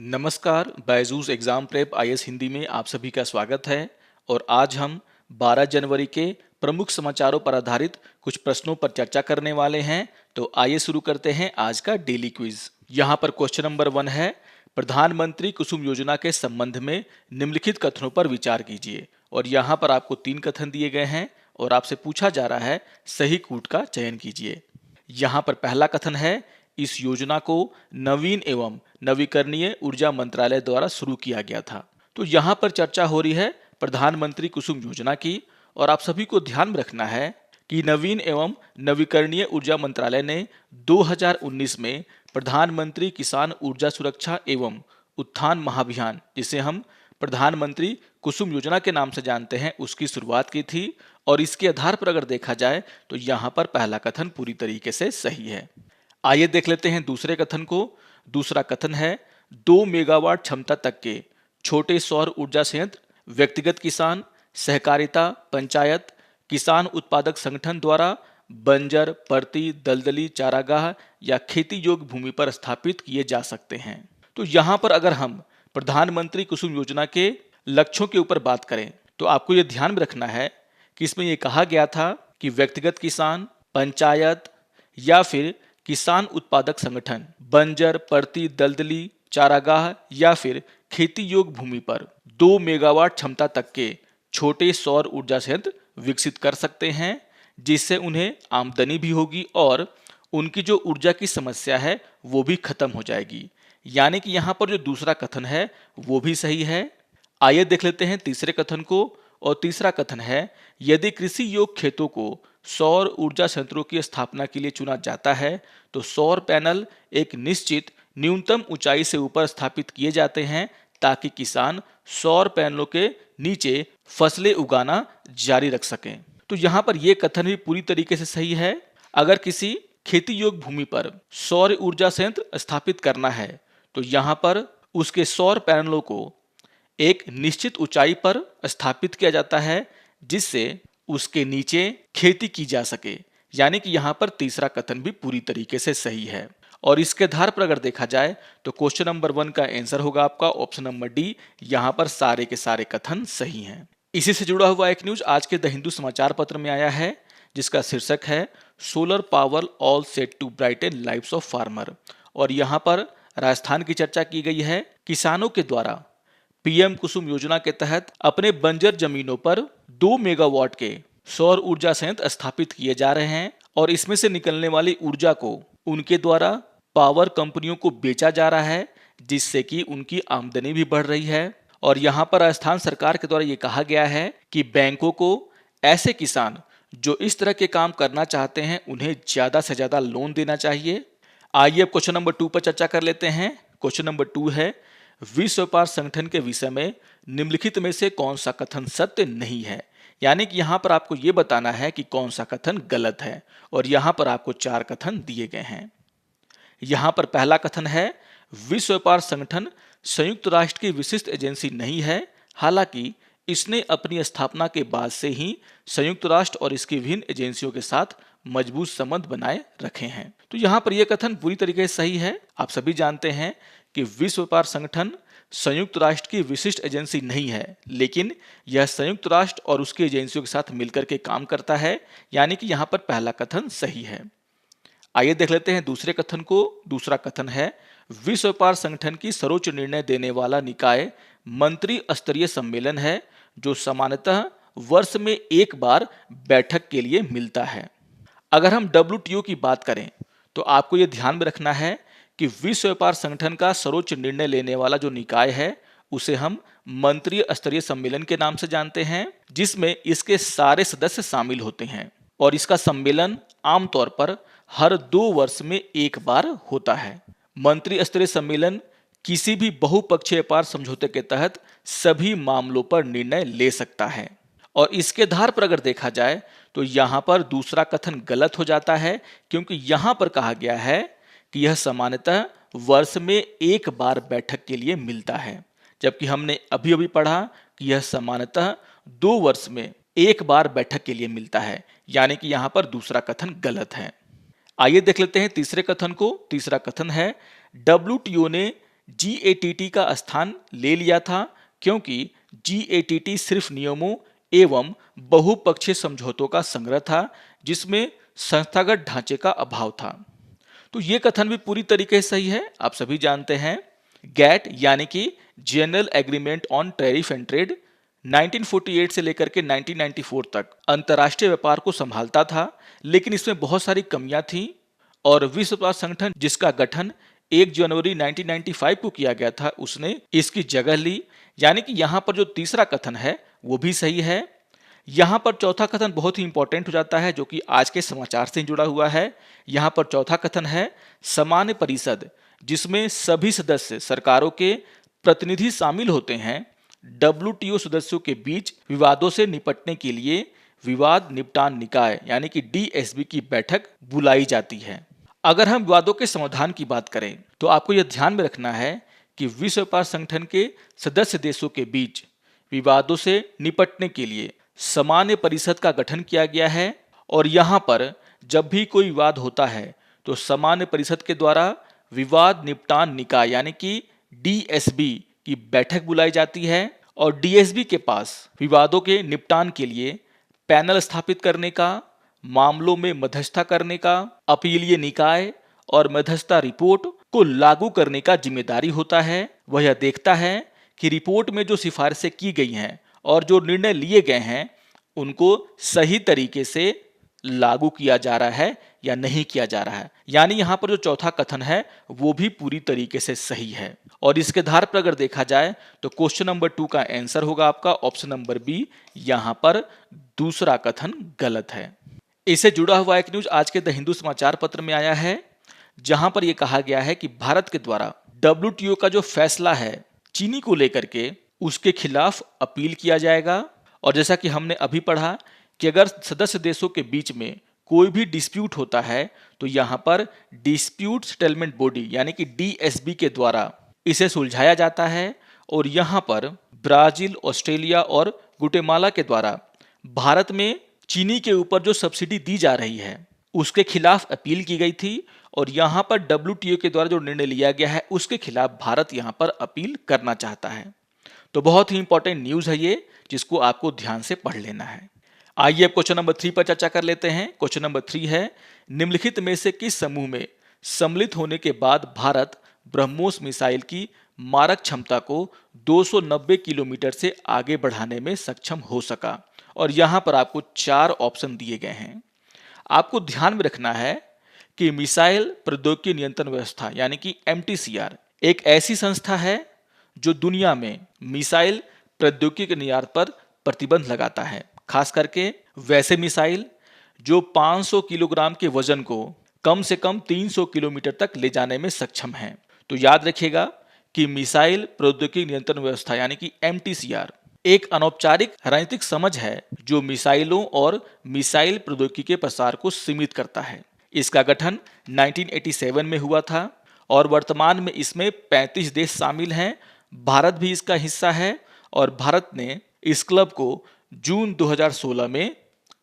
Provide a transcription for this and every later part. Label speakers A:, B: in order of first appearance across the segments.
A: नमस्कार, Byju's exam prep IAS Hindi में आप सभी का स्वागत है। और आज हम 12 जनवरी के प्रमुख समाचारों पर आधारित कुछ प्रश्नों पर चर्चा करने वाले हैं। तो आइए शुरू करते हैं आज का डेली क्विज। यहाँ पर क्वेश्चन नंबर 1 है, प्रधानमंत्री कुसुम योजना के संबंध में निम्नलिखित कथनों पर विचार कीजिए। और यहाँ पर आपको 3 कथन दिए गए हैं और आपसे पूछा जा रहा है सही कूट का चयन कीजिए। यहाँ पर पहला कथन है, इस योजना को नवीन एवं नवीकरणीय ऊर्जा मंत्रालय द्वारा शुरू किया गया था। तो यहाँ पर चर्चा हो रही है प्रधानमंत्री कुसुम योजना की। और आप सभी को ध्यान में रखना है कि नवीन एवं नवीकरणीय ऊर्जा मंत्रालय ने 2019 में प्रधानमंत्री किसान ऊर्जा सुरक्षा एवं उत्थान महाभियान, जिसे हम प्रधानमंत्री कुसुम योजना के नाम से जानते हैं, उसकी शुरुआत की थी। और इसके आधार पर अगर देखा जाए तो यहाँ पर पहला कथन पूरी तरीके से सही है। आइए देख लेते हैं दूसरे कथन को। दूसरा कथन है, 2 मेगावाट क्षमता तक के छोटे सौर ऊर्जा संयंत्र व्यक्तिगत किसान, सहकारिता, पंचायत, किसान उत्पादक संगठन द्वारा बंजर, परती, दलदली, चारागाह या खेती योग्य भूमि पर स्थापित किए जा सकते हैं। तो यहाँ पर अगर हम प्रधानमंत्री कुसुम योजना के लक्ष्यों के ऊपर बात करें तो आपको ये ध्यान में रखना है कि इसमें ये कहा गया था कि व्यक्तिगत किसान, पंचायत या फिर किसान उत्पादक संगठन बंजर, परती, दलदली, चारागाह या फिर खेती योग्य भूमि पर 2 मेगावाट क्षमता तक के छोटे सौर ऊर्जा संयंत्र विकसित कर सकते हैं, जिससे उन्हें आमदनी भी होगी और उनकी जो ऊर्जा की समस्या है वो भी खत्म हो जाएगी। यानी कि यहाँ पर जो दूसरा कथन है वो भी सही है। आइए देख लेते हैं तीसरे कथन को। और तीसरा कथन है, यदि कृषि योग्य खेतों को सौर ऊर्जा संयंत्रों की स्थापना के लिए चुना जाता है तो सौर पैनल एक निश्चित न्यूनतम ऊंचाई से ऊपर स्थापित किए जाते हैं ताकि किसान सौर पैनलों के नीचे फसलें उगाना जारी रख सकें। तो यहाँ पर यह कथन भी पूरी तरीके से सही है। अगर किसी खेती योग्य भूमि पर सौर ऊर्जा संयंत्र स्थापित करना है तो यहाँ पर उसके सौर पैनलों को एक निश्चित ऊंचाई पर स्थापित किया जाता है जिससे उसके नीचे खेती की जा सके। यानी कि यहाँ पर तीसरा कथन भी पूरी तरीके से सही है। और इसके आधार पर अगर देखा जाए तो क्वेश्चन नंबर 1 का आंसर होगा आपका ऑप्शन नंबर डी। यहाँ पर सारे के सारे कथन सही हैं। इसी से जुड़ा हुआ एक न्यूज आज के द हिंदू समाचार पत्र में आया है जिसका शीर्षक है, solar power all set to brighten lives of farmer. और यहाँ पर राजस्थान की चर्चा की गई है। किसानों के द्वारा पीएम कुसुम योजना के तहत अपने बंजर जमीनों पर 2 मेगावाट के सौर ऊर्जा संयंत्र स्थापित किए जा रहे हैं और इसमें से निकलने वाली ऊर्जा को उनके द्वारा पावर कंपनियों को बेचा जा रहा है, जिससे कि उनकी आमदनी भी बढ़ रही है। और यहाँ पर राजस्थान सरकार के द्वारा ये कहा गया है कि बैंकों को ऐसे किसान जो इस तरह के काम करना चाहते हैं उन्हें ज्यादा से ज्यादा लोन देना चाहिए। आइए अब क्वेश्चन नंबर 2 पर चर्चा कर लेते हैं। क्वेश्चन नंबर 2 है, विश्व व्यापार संगठन के विषय में निम्नलिखित में से कौन सा कथन सत्य नहीं है। यानी कि यहाँ पर आपको ये बताना है कि कौन सा कथन गलत है। और यहाँ पर आपको 4 कथन दिए गए हैं। यहाँ पर पहला कथन है, विश्व व्यापार संगठन संयुक्त राष्ट्र की विशिष्ट एजेंसी नहीं है, हालांकि इसने अपनी स्थापना के बाद से ही संयुक्त राष्ट्र और इसकी विभिन्न एजेंसियों के साथ मजबूत संबंध बनाए रखे हैं। तो यहाँ पर यह कथन पूरी तरीके से सही है। आप सभी जानते हैं कि विश्व व्यापार संगठन संयुक्त राष्ट्र की विशिष्ट एजेंसी नहीं है, लेकिन यह संयुक्त राष्ट्र और उसकी एजेंसियों के साथ मिलकर के काम करता है। यानी कि यहाँ पर पहला कथन सही है। आइए देख लेते हैं दूसरे कथन को। दूसरा कथन है, विश्व व्यापार संगठन की सर्वोच्च निर्णय देने वाला निकाय मंत्री स्तरीय सम्मेलन है जो सामान्यतः वर्ष में एक बार बैठक के लिए मिलता है। अगर हम WTO की बात करें तो आपको यह ध्यान में रखना है कि विश्व व्यापार संगठन का सर्वोच्च निर्णय लेने वाला जो निकाय है उसे हम मंत्री स्तरीय सम्मेलन के नाम से जानते हैं, जिसमें इसके सारे सदस्य शामिल होते हैं। और इसका सम्मेलन आमतौर पर हर 2 वर्ष में एक बार होता है। मंत्री स्तरीय सम्मेलन किसी भी बहुपक्षीय व्यापार समझौते के तहत सभी मामलों पर निर्णय ले सकता है। और इसके आधार पर अगर देखा जाए तो यहाँ पर दूसरा कथन गलत हो जाता है, क्योंकि यहाँ पर कहा गया है कि यह सामान्यतः वर्ष में एक बार बैठक के लिए मिलता है, जबकि हमने अभी अभी पढ़ा कि यह सामान्यतः 2 वर्ष में एक बार बैठक के लिए मिलता है। यानी कि यहाँ पर दूसरा कथन गलत है। आइए देख लेते हैं तीसरे कथन को। तीसरा कथन है, WTO ने GATT का स्थान ले लिया था, क्योंकि GATT सिर्फ नियमों एवं बहुपक्षीय समझौतों का संग्रह था जिसमें संस्थागत ढांचे का अभाव था। तो ये कथन भी पूरी तरीके से सही है। आप सभी जानते हैं गैट यानी कि general agreement on tariff and trade 1948 से लेकर के 1994 तक अंतर्राष्ट्रीय व्यापार को संभालता था, लेकिन इसमें बहुत सारी कमियां थी और विश्व व्यापार संगठन जिसका गठन 1 जनवरी 1995 को किया गया था उसने इसकी जगह ली। यानी कि यहाँ पर जो तीसरा कथन है वो भी सही है। यहाँ पर चौथा कथन बहुत ही इंपॉर्टेंट हो जाता है जो कि आज के समाचार से जुड़ा हुआ है। यहाँ पर चौथा कथन है सामान्य परिषद जिसमें सभी सदस्य सरकारों के प्रतिनिधि शामिल होते हैं, WTO सदस्यों के बीच विवादों से निपटने के लिए विवाद निपटान निकाय यानी कि DSB की बैठक बुलाई जाती है। अगर हम विवादों के समाधान की बात करें तो आपको यह ध्यान में रखना है कि विश्व व्यापार संगठन के सदस्य देशों के बीच विवादों से निपटने के लिए सामान्य परिषद का गठन किया गया है और यहाँ पर जब भी कोई विवाद होता है तो सामान्य परिषद के द्वारा विवाद निपटान निकाय यानी कि DSB की बैठक बुलाई जाती है और DSB के पास विवादों के निपटान के लिए पैनल स्थापित करने का, मामलों में मध्यस्थता करने का, अपीलीय निकाय और मध्यस्थता रिपोर्ट को लागू करने का जिम्मेदारी होता है। वह यह देखता है कि रिपोर्ट में जो सिफारिशें की गई हैं और जो निर्णय लिए गए हैं उनको सही तरीके से लागू किया जा रहा है या नहीं किया जा रहा है। यानी यहाँ पर जो चौथा कथन है वो भी पूरी तरीके से सही है। और इसके आधार पर अगर देखा जाए तो क्वेश्चन नंबर 2 का आंसर होगा आपका ऑप्शन नंबर बी, यहाँ पर दूसरा कथन गलत है। इससे जुड़ा हुआ एक न्यूज आज के द हिंदू समाचार पत्र में आया है जहां पर यह कहा गया है कि भारत के द्वारा WTO का जो फैसला है चीनी को लेकर के उसके खिलाफ अपील किया जाएगा। और जैसा कि हमने अभी पढ़ा कि अगर सदस्य देशों के बीच में कोई भी डिस्प्यूट होता है तो यहाँ पर डिस्प्यूट सेटलमेंट बॉडी यानी कि DSB के द्वारा इसे सुलझाया जाता है। और यहाँ पर ब्राजील, ऑस्ट्रेलिया और गुटेमाला के द्वारा भारत में चीनी के ऊपर जो सब्सिडी दी जा रही है उसके खिलाफ अपील की गई थी और यहाँ पर WTO के द्वारा जो निर्णय लिया गया है उसके खिलाफ भारत यहाँ पर अपील करना चाहता है। तो बहुत ही इंपॉर्टेंट न्यूज है ये जिसको आपको ध्यान से पढ़ लेना है। आइए अब क्वेश्चन नंबर 3 पर चर्चा कर लेते हैं। क्वेश्चन नंबर 3 है निम्नलिखित में से किस समूह में सम्मिलित होने के बाद भारत ब्रह्मोस मिसाइल की मारक क्षमता को 290 किलोमीटर से आगे बढ़ाने में सक्षम हो सका। और यहाँ पर आपको 4 ऑप्शन दिए गए हैं। आपको ध्यान में रखना है कि मिसाइल प्रौद्योगिकी नियंत्रण व्यवस्था यानी कि MTCR एक ऐसी संस्था है जो दुनिया में मिसाइल प्रौद्योगिकी के निर्यात पर प्रतिबंध लगाता है, खास करके वैसे मिसाइल जो 500 किलोग्राम के वजन को कम से कम 300 किलोमीटर तक ले जाने में सक्षम हैं। तो याद रखिएगा कि मिसाइल प्रौद्योगिकी नियंत्रण व्यवस्था यानी कि MTCR एक अनौपचारिक रणनीतिक समझ है जो मिसाइलों और मिसाइल प्रौद्योगिकी के प्रसार को सीमित करता है। इसका गठन 1987 में हुआ था और वर्तमान में इसमें 35 देश शामिल हैं। भारत भी इसका हिस्सा है और भारत ने इस क्लब को जून 2016 में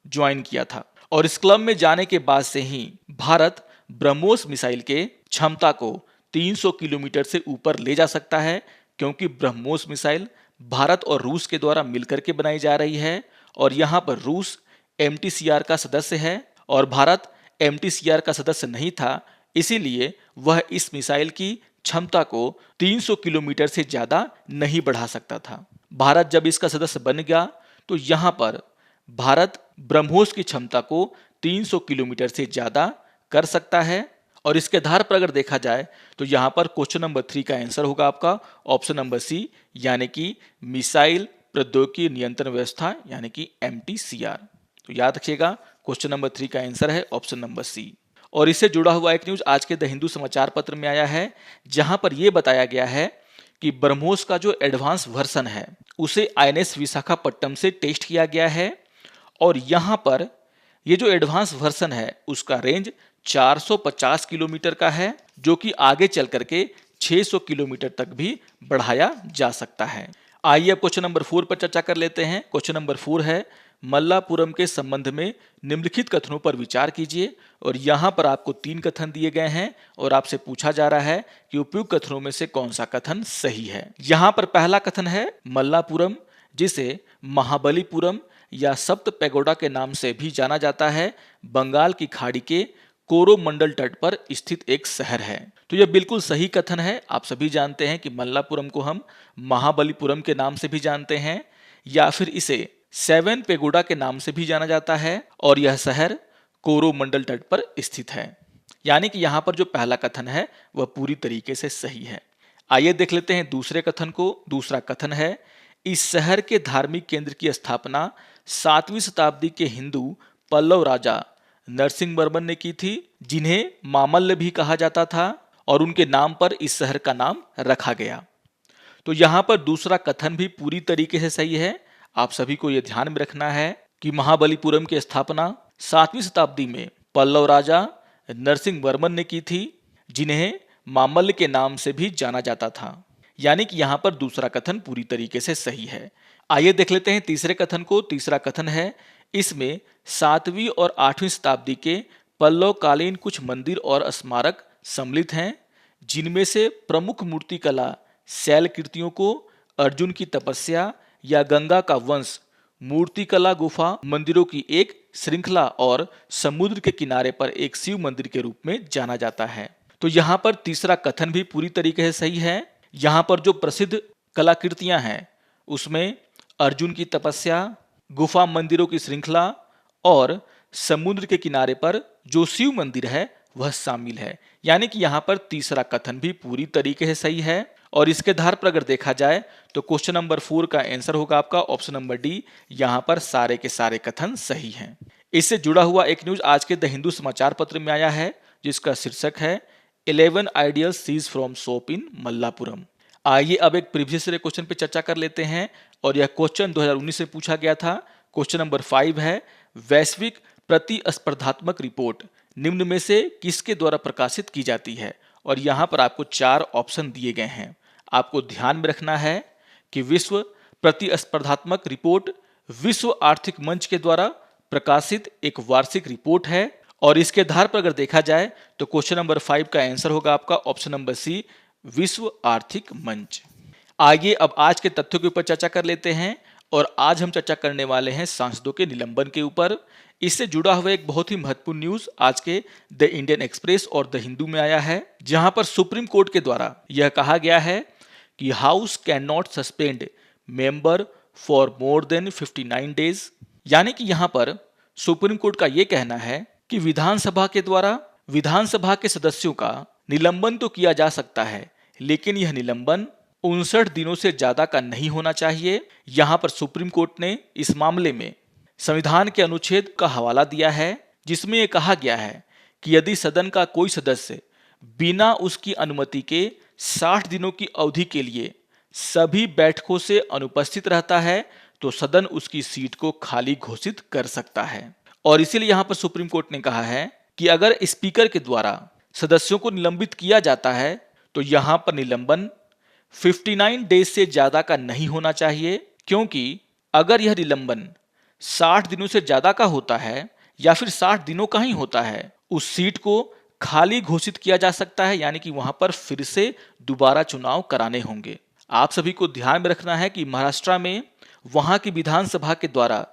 A: ज्वाइन किया था। और इस क्लब में जाने के बाद से ही भारत ब्रह्मोस मिसाइल के क्षमता को 300 किलोमीटर से ऊपर ले जा सकता है, क्योंकि ब्रह्मोस मिसाइल भारत और रूस के द्वारा मिलकर के बनाई जा रही है। और यहाँ पर रूस MTCR का सदस्य है और भारत MTCR का सदस्य नहीं था, इसीलिए वह इस मिसाइल की क्षमता को 300 किलोमीटर से ज़्यादा नहीं बढ़ा सकता था। भारत जब इसका सदस्य बन गया तो यहाँ पर भारत ब्रह्मोस की क्षमता को 300 किलोमीटर से ज़्यादा कर सकता है। और इसके आधार पर अगर देखा जाए तो यहाँ पर क्वेश्चन नंबर 3 का आंसर होगा आपका ऑप्शन नंबर सी, यानी कि मिसाइल प्रौद्योगिकी नियंत्रण व्यवस्था यानी कि MTCR। तो याद रखिएगा क्वेश्चन नंबर 3 का आंसर है ऑप्शन नंबर सी। और इससे जुड़ा हुआ एक न्यूज आज के द हिंदू समाचार पत्र में आया है जहां पर यह बताया गया है कि ब्रह्मोस का जो एडवांस वर्जन है उसे INS विशाखापट्टनम से टेस्ट किया गया है। और यहाँ पर ये जो एडवांस वर्जन है उसका रेंज 450 किलोमीटर का है, जो कि आगे चल करके 600 किलोमीटर तक भी बढ़ाया जा सकता है। आइए अब क्वेश्चन नंबर 4 पर चर्चा कर लेते हैं। क्वेश्चन नंबर 4 है मल्लापुरम के संबंध में निम्नलिखित कथनों पर विचार कीजिए। और यहाँ पर आपको 3 कथन दिए गए हैं और आपसे पूछा जा रहा है कि उपयुक्त कथनों में से कौन सा कथन सही है। यहाँ पर पहला कथन है मल्लापुरम, जिसे महाबलीपुरम या सप्त पैगोडा के नाम से भी जाना जाता है, बंगाल की खाड़ी के कोरोमंडल तट पर स्थित एक शहर है। तो यह बिल्कुल सही कथन है। आप सभी जानते हैं कि मल्लापुरम को हम महाबलीपुरम के नाम से भी जानते हैं या फिर इसे 7 पेगोडा के नाम से भी जाना जाता है और यह शहर कोरोमंडल तट पर स्थित है। यानी कि यहाँ पर जो पहला कथन है वह पूरी तरीके से सही है। आइए देख लेते हैं दूसरे कथन को। दूसरा कथन है, इस शहर के धार्मिक केंद्र की स्थापना 7वीं शताब्दी के हिंदू पल्लव राजा नरसिंहवर्मन ने की थी, जिन्हें मामल्ल भी कहा जाता था और उनके नाम पर इस शहर का नाम रखा गया। तो यहाँ पर दूसरा कथन भी पूरी तरीके से सही है। आप सभी को यह ध्यान में रखना है कि महाबलीपुरम की स्थापना 7वीं शताब्दी में पल्लव राजा नरसिंहवर्मन ने की थी, जिन्हें मामल्ल के नाम से भी जाना जाता था। यानी कि यहाँ पर दूसरा कथन पूरी तरीके से सही है। आइए देख लेते हैं तीसरे कथन को। तीसरा कथन है, इसमें 7वीं और 8वीं शताब्दी के पल्लव कालीन कुछ मंदिर और स्मारक सम्मिलित हैं, जिनमें से प्रमुख मूर्ति कला शैल कृतियों को अर्जुन की तपस्या या गंगा का वंश, मूर्तिकला गुफा मंदिरों की एक श्रृंखला और समुद्र के किनारे पर एक शिव मंदिर के रूप में जाना जाता है। तो यहाँ पर तीसरा कथन भी पूरी तरीके से सही है। यहाँ पर जो प्रसिद्ध कलाकृतियां हैं उसमें अर्जुन की तपस्या, गुफा मंदिरों की श्रृंखला और समुद्र के किनारे पर जो शिव मंदिर है वह शामिल है। यानी कि यहाँ पर तीसरा कथन भी पूरी तरीके से सही है। और इसके आधार पर अगर देखा जाए तो क्वेश्चन नंबर 4 का आंसर होगा आपका ऑप्शन नंबर डी। यहाँ पर सारे के सारे कथन सही हैं। इससे जुड़ा हुआ एक न्यूज आज के द हिंदू समाचार पत्र में आया है, जिसका शीर्षक है 11 ideal seize from soap in Malappuram. आइए अब एक प्रीवियस ईयर क्वेश्चन पे चर्चा कर लेते हैं और यह क्वेश्चन 2019 से पूछा गया था। क्वेश्चन नंबर 5 है, वैश्विक प्रतिस्पर्धात्मक रिपोर्ट निम्न में से किसके द्वारा प्रकाशित की जाती है। और यहाँ पर आपको 4 ऑप्शन दिए गए हैं। आपको ध्यान में रखना है कि विश्व प्रतिस्पर्धात्मक रिपोर्ट विश्व आर्थिक मंच के द्वारा प्रकाशित एक वार्षिक रिपोर्ट है और इसके आधार पर अगर देखा जाए तो क्वेश्चन नंबर 5 का आंसर होगा आपका ऑप्शन नंबर सी, विश्व आर्थिक मंच। आइए अब आज के तथ्यों के ऊपर चर्चा कर लेते हैं और आज हम चर्चा करने वाले हैं सांसदों के निलंबन के ऊपर। इससे जुड़ा हुआ एक बहुत ही महत्वपूर्ण न्यूज आज के द इंडियन एक्सप्रेस और द हिंदू में आया है, जहां पर सुप्रीम कोर्ट के द्वारा यह कहा गया है कि house can not suspend member for more than 59 days. यानी कि यहां पर सुप्रीम कोर्ट का यह कहना है कि विधानसभा के द्वारा विधानसभा के सदस्यों का निलंबन तो किया जा सकता है, लेकिन यह निलंबन 59 दिनों से ज्यादा का नहीं होना चाहिए। यहां पर सुप्रीम कोर्ट ने इस मामले में संविधान के अनुच्छेद का हवाला दिया है, जिसमें यह कहा गया है कि यदि सदन का कोई सदस्य बिना उसकी अनुमति के 60 दिनों की अवधि के लिए सभी बैठकों से अनुपस्थित रहता है तो सदन उसकी सीट को खाली घोषित कर सकता है। और इसीलिए यहां पर सुप्रीम कोर्ट ने कहा है कि अगर स्पीकर के द्वारा सदस्यों को निलंबित किया जाता है तो यहां पर निलंबन 59 डेज से ज्यादा का नहीं होना चाहिए, क्योंकि अगर यह निलंबन 60 दिनों से ज्यादा का होता है या फिर 60 दिनों का ही होता है, उस सीट को खाली घोषित किया जा सकता है, यानी कि वहां पर फिर से दोबारा चुनाव कराने होंगे। आप सभी को ध्यान में रखना है कि महाराष्ट्र में वहां की विधानसभा के द्वारा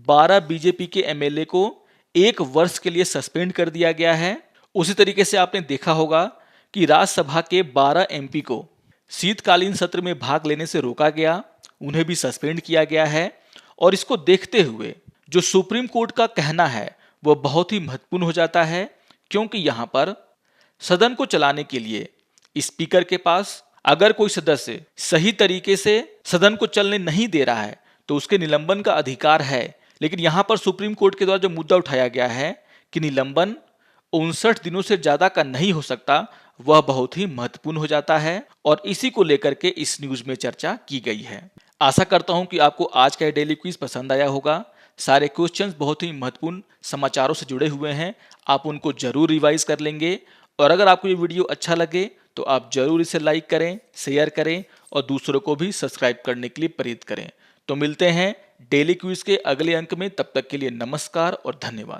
A: 12 बीजेपी के एमएलए को 1 वर्ष के लिए सस्पेंड कर दिया गया है। उसी तरीके से आपने देखा होगा कि राज्यसभा के 12 एमपी को शीतकालीन सत्र में भाग लेने से रोका गया, उन्हें भी सस्पेंड किया गया है। और इसको देखते हुए जो सुप्रीम कोर्ट का कहना है वह बहुत ही महत्वपूर्ण हो जाता है, क्योंकि यहां पर सदन को चलाने के लिए स्पीकर के पास अगर कोई सदस्य सही तरीके से सदन को चलने नहीं दे रहा है तो उसके निलंबन का अधिकार है। लेकिन यहां पर सुप्रीम कोर्ट के द्वारा जो मुद्दा उठाया गया है कि निलंबन 59 दिनों से ज्यादा का नहीं हो सकता, वह बहुत ही महत्वपूर्ण हो जाता है और इसी को लेकर के इस न्यूज में चर्चा की गई है। आशा करता हूं कि आपको आज का डेली क्विज पसंद आया होगा। सारे क्वेश्चंस बहुत ही महत्वपूर्ण समाचारों से जुड़े हुए हैं, आप उनको जरूर रिवाइज कर लेंगे। और अगर आपको ये वीडियो अच्छा लगे तो आप जरूर इसे लाइक करें, शेयर करें और दूसरों को भी सब्सक्राइब करने के लिए प्रेरित करें। तो मिलते हैं डेली क्विज के अगले अंक में। तब तक के लिए नमस्कार और धन्यवाद।